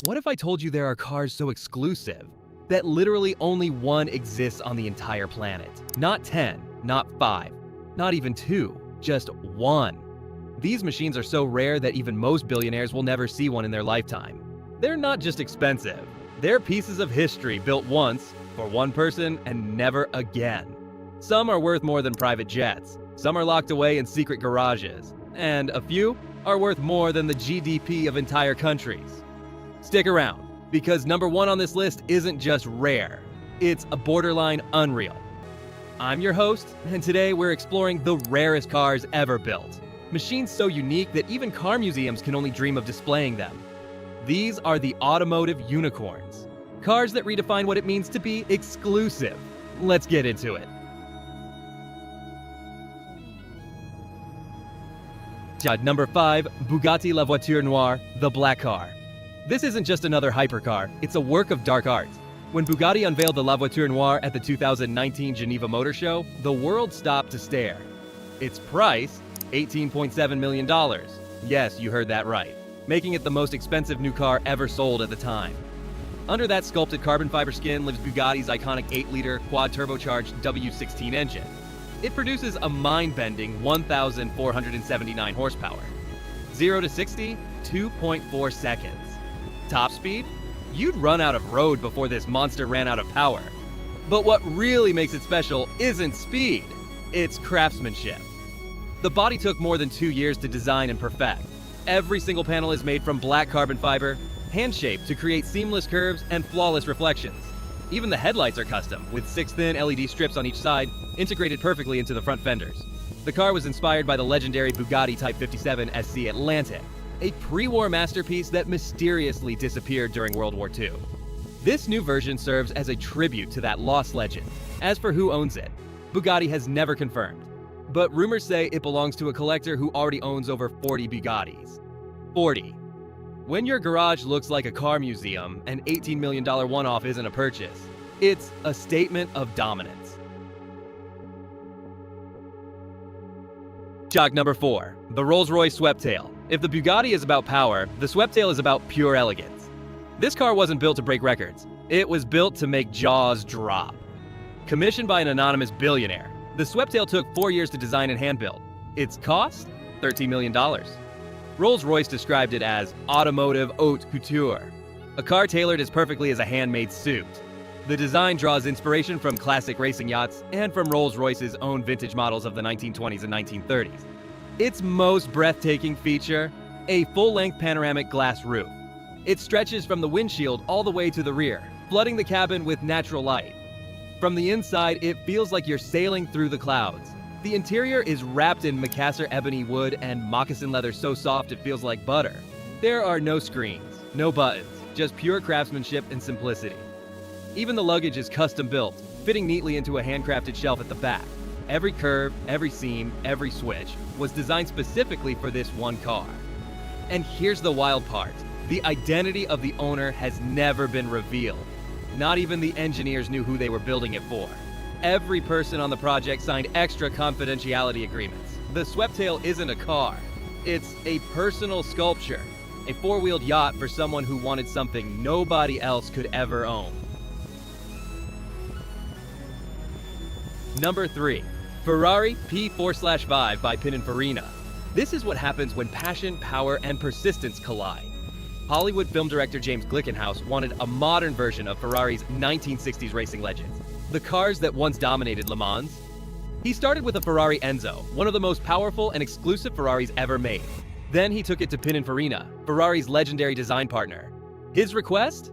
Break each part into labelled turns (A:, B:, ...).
A: What if I told you there are cars so exclusive that literally only one exists on the entire planet? Not 10, not 5, not even 2, just one. These machines are so rare that even most billionaires will never see one in their lifetime. They're not just expensive, they're pieces of history built once for one person and never again. Some are worth more than private jets, some are locked away in secret garages, and a few are worth more than the GDP of entire countries. Stick around, because number one on this list isn't just rare, it's a borderline unreal. I'm your host, and today we're exploring the rarest cars ever built. Machines so unique that even car museums can only dream of displaying them. These are the automotive unicorns. Cars that redefine what it means to be exclusive. Let's get into it. Number 5, Bugatti La Voiture Noire, the black car. This isn't just another hypercar, it's a work of dark art. When Bugatti unveiled the La Voiture Noire at the 2019 Geneva Motor Show, the world stopped to stare. Its price, $18.7 million. Yes, you heard that right, making it the most expensive new car ever sold at the time. Under that sculpted carbon fiber skin lives Bugatti's iconic 8-liter quad-turbocharged W16 engine. It produces a mind-bending 1,479 horsepower. 0 to 60, 2.4 seconds. Top speed? You'd run out of road before this monster ran out of power. But what really makes it special isn't speed, it's craftsmanship. The body took more than 2 years to design and perfect. Every single panel is made from black carbon fiber, hand-shaped to create seamless curves and flawless reflections. Even the headlights are custom, with 6 thin LED strips on each side, integrated perfectly into the front fenders. The car was inspired by the legendary Bugatti Type 57 SC Atlantic, a pre-war masterpiece that mysteriously disappeared during World War II. This new version serves as a tribute to that lost legend. As for who owns it, Bugatti has never confirmed, but rumors say it belongs to a collector who already owns over 40 Bugattis. 40. When your garage looks like a car museum, an $18 million one-off isn't a purchase. It's a statement of dominance. Number 4, the Rolls-Royce Sweptail. If the Bugatti is about power, the Sweptail is about pure elegance. This car wasn't built to break records. It was built to make jaws drop. Commissioned by an anonymous billionaire, the Sweptail took 4 years to design and hand-build. Its cost? $13 million. Rolls-Royce described it as automotive haute couture, a car tailored as perfectly as a handmade suit. The design draws inspiration from classic racing yachts and from Rolls-Royce's own vintage models of the 1920s and 1930s. Its most breathtaking feature? A full-length panoramic glass roof. It stretches from the windshield all the way to the rear, flooding the cabin with natural light. From the inside, it feels like you're sailing through the clouds. The interior is wrapped in Macassar ebony wood and moccasin leather so soft it feels like butter. There are no screens, no buttons, just pure craftsmanship and simplicity. Even the luggage is custom built, fitting neatly into a handcrafted shelf at the back. Every curve, every seam, every switch was designed specifically for this one car. And here's the wild part. The identity of the owner has never been revealed. Not even the engineers knew who they were building it for. Every person on the project signed extra confidentiality agreements. The Sweptail isn't a car. It's a personal sculpture, a four-wheeled yacht for someone who wanted something nobody else could ever own. Number 3, Ferrari P4/5 by Pininfarina. This is what happens when passion, power, and persistence collide. Hollywood film director James Glickenhaus wanted a modern version of Ferrari's 1960s racing legends, the cars that once dominated Le Mans. He started with a Ferrari Enzo, one of the most powerful and exclusive Ferraris ever made. Then he took it to Pininfarina, Ferrari's legendary design partner. His request?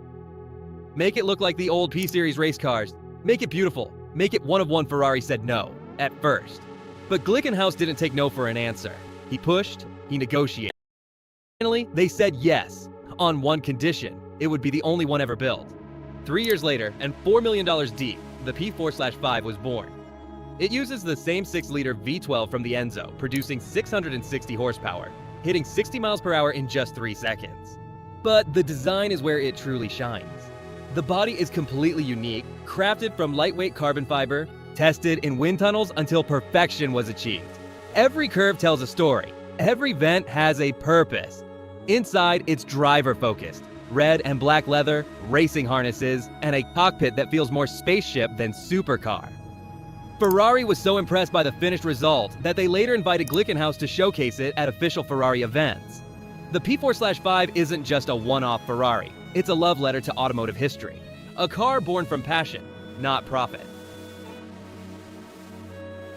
A: Make it look like the old P-Series race cars. Make it beautiful. Make it one-of-one. Ferrari said no, at first. But Glickenhaus didn't take no for an answer. He pushed, he negotiated. Finally, they said yes, on one condition: it would be the only one ever built. 3 years later, and $4 million deep, the P4/5 was born. It uses the same 6-liter V12 from the Enzo, producing 660 horsepower, hitting 60 miles per hour in just 3 seconds. But the design is where it truly shines. The body is completely unique, crafted from lightweight carbon fiber, tested in wind tunnels until perfection was achieved. Every curve tells a story. Every vent has a purpose. Inside, it's driver-focused. red and black leather, racing harnesses, and a cockpit that feels more spaceship than supercar. Ferrari was so impressed by the finished result that they later invited Glickenhaus to showcase it at official Ferrari events. The P4/5 isn't just a one-off Ferrari, it's a love letter to automotive history. A car born from passion, not profit.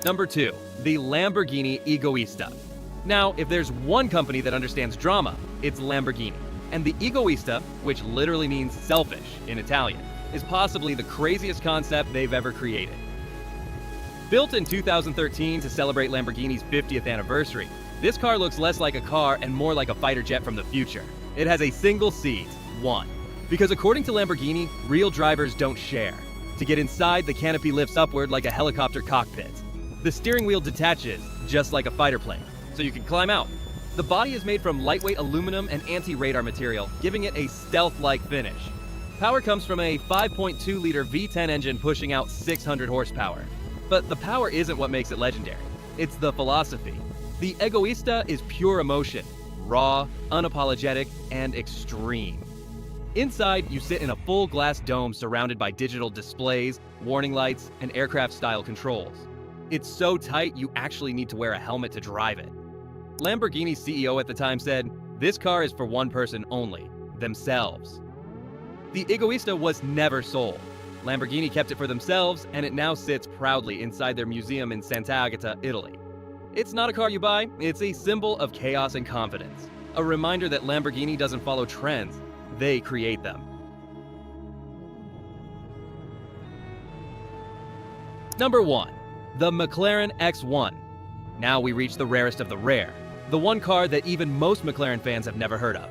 A: Number 2, the Lamborghini Egoista. Now, if there's one company that understands drama, it's Lamborghini. And the Egoista, which literally means selfish in Italian, is possibly the craziest concept they've ever created. Built in 2013 to celebrate Lamborghini's 50th anniversary, this car looks less like a car and more like a fighter jet from the future. It has a single seat, one. Because according to Lamborghini, real drivers don't share. To get inside, the canopy lifts upward like a helicopter cockpit. The steering wheel detaches, just like a fighter plane, so you can climb out. The body is made from lightweight aluminum and anti-radar material, giving it a stealth-like finish. Power comes from a 5.2-liter V10 engine pushing out 600 horsepower. But the power isn't what makes it legendary. It's the philosophy. The Egoista is pure emotion, raw, unapologetic, and extreme. Inside, you sit in a full glass dome surrounded by digital displays, warning lights, and aircraft-style controls. It's so tight you actually need to wear a helmet to drive it. Lamborghini's CEO at the time said, "This car is for one person only, themselves." The Egoista was never sold. Lamborghini kept it for themselves, and it now sits proudly inside their museum in Sant'Agata, Italy. It's not a car you buy, it's a symbol of chaos and confidence. A reminder that Lamborghini doesn't follow trends, they create them. Number 1. The McLaren X-One. Now we reach the rarest of the rare, the one car that even most McLaren fans have never heard of.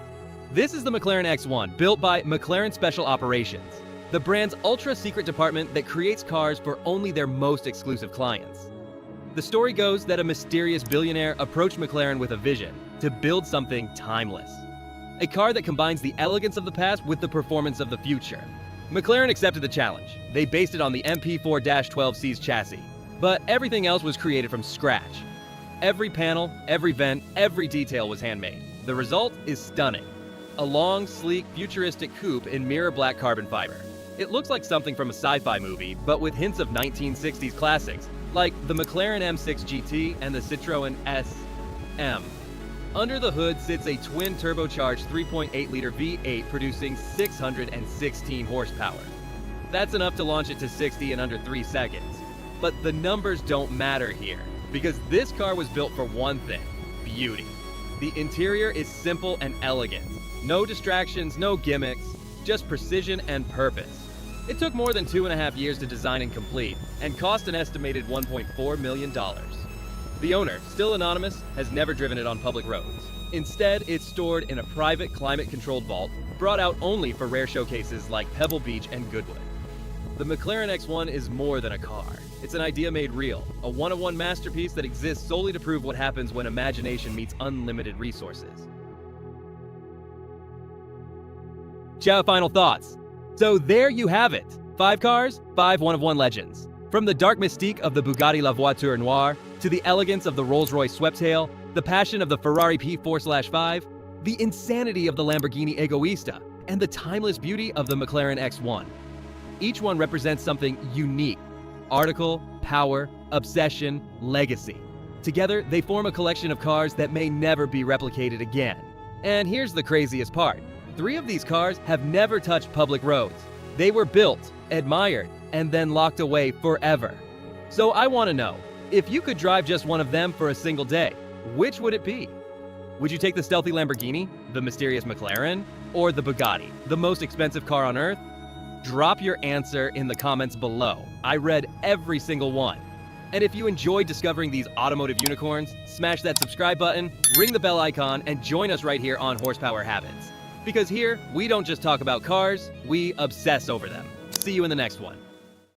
A: This is the McLaren X-One, built by McLaren Special Operations, the brand's ultra-secret department that creates cars for only their most exclusive clients. The story goes that a mysterious billionaire approached McLaren with a vision to build something timeless. A car that combines the elegance of the past with the performance of the future. McLaren accepted the challenge. They based it on the MP4-12C's chassis, but everything else was created from scratch. Every panel, every vent, every detail was handmade. The result is stunning. A long, sleek, futuristic coupe in mirror black carbon fiber. It looks like something from a sci-fi movie, but with hints of 1960s classics, like the McLaren M6 GT and the Citroën SM. Under the hood sits a twin turbocharged 3.8-liter V8 producing 616 horsepower. That's enough to launch it to 60 in under 3 seconds. But the numbers don't matter here, because this car was built for one thing: beauty. The interior is simple and elegant. No distractions, no gimmicks, just precision and purpose. It took more than 2.5 years to design and complete, and cost an estimated $1.4 million. The owner, still anonymous, has never driven it on public roads. Instead, it's stored in a private climate-controlled vault, brought out only for rare showcases like Pebble Beach and Goodwood. The McLaren X-One is more than a car. It's an idea made real, a one-of-one masterpiece that exists solely to prove what happens when imagination meets unlimited resources. Ciao, final thoughts. So there you have it. 5 cars, 5 one-of-one legends. From the dark mystique of the Bugatti La Voiture Noire, to the elegance of the Rolls-Royce Sweptail, the passion of the Ferrari P4/5, the insanity of the Lamborghini Egoista, and the timeless beauty of the McLaren X-One. Each one represents something unique: article, power, obsession, legacy. Together, they form a collection of cars that may never be replicated again. And here's the craziest part. 3 of these cars have never touched public roads. They were built, admired, and then locked away forever. So I want to know, if you could drive just one of them for a single day, which would it be? Would you take the stealthy Lamborghini, the mysterious McLaren, or the Bugatti, the most expensive car on earth? Drop your answer in the comments below. I read every single one. And if you enjoyed discovering these automotive unicorns, smash that subscribe button, ring the bell icon, and join us right here on Horsepower Habits. Because here, we don't just talk about cars, we obsess over them. See you in the next one.